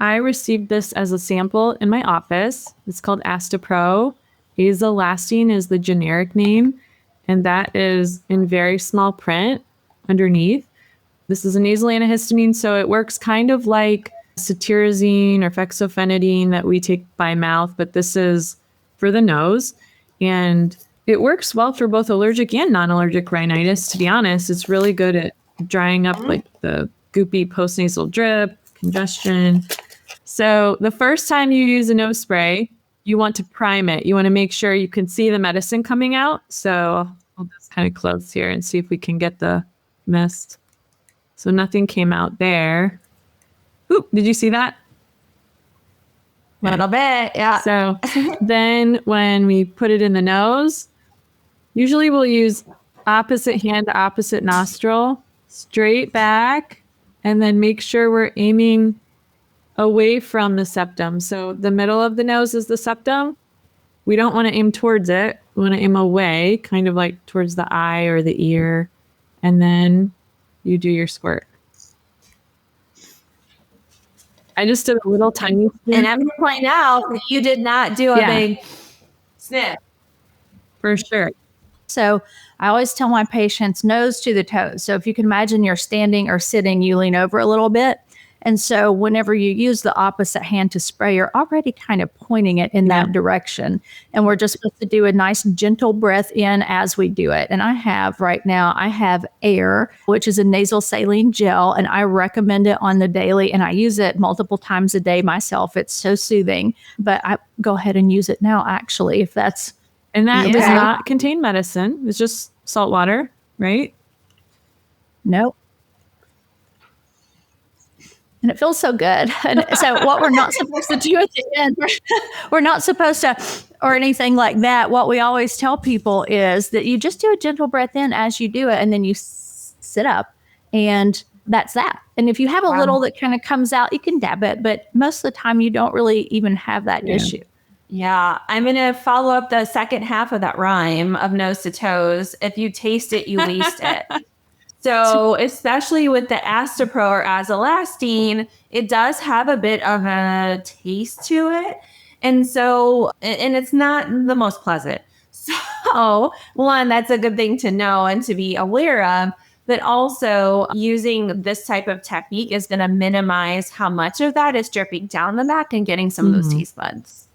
I received this as a sample in my office. It's called Astapro. Azolastine is the generic name, and that is in very small print underneath. This is a nasal antihistamine, so it works kind of like cetirizine or fexofenadine that we take by mouth, but this is for the nose. And it works well for both allergic and non-allergic rhinitis, to be honest. It's really good at drying up like the goopy postnasal drip, congestion. So the first time you use a nose spray, you want to prime it. You want to make sure you can see the medicine coming out. So I'll just kind of close here and see if we can get the mist. So nothing came out there. Oop, did you see that? A little bit, yeah. So then when we put it in the nose, usually we'll use opposite hand to opposite nostril, straight back, and then make sure we're aiming away from the septum. So the middle of the nose is the septum. We don't want to aim towards it. We want to aim away, kind of like towards the eye or the ear. And then you do your squirt. I just did a little tiny sniff. And I'm going to point out that you did not do a big sniff. For sure. So I always tell my patients nose to the toes. So if you can imagine you're standing or sitting, you lean over a little bit. And so whenever you use the opposite hand to spray, you're already kind of pointing it in that direction. And we're just supposed to do a nice gentle breath in as we do it. And I have Air, which is a nasal saline gel, and I recommend it on the daily. And I use it multiple times a day myself. It's so soothing. But I go ahead and use it now, actually, if that's... And that does not contain medicine. It's just salt water, right? Nope. And it feels so good. And so what we're not supposed to do at the end, we're not supposed to, or anything like that. What we always tell people is that you just do a gentle breath in as you do it, and then you sit up, and that's that. And if you have a little that kind of comes out, you can dab it. But most of the time, you don't really even have that issue. Yeah, I'm going to follow up the second half of that rhyme of nose to toes. If you taste it, you waste it. So especially with the Astapro or Azolastine, it does have a bit of a taste to it. And so, and it's not the most pleasant. So one, that's a good thing to know and to be aware of. But also using this type of technique is going to minimize how much of that is dripping down the back and getting some of those taste buds.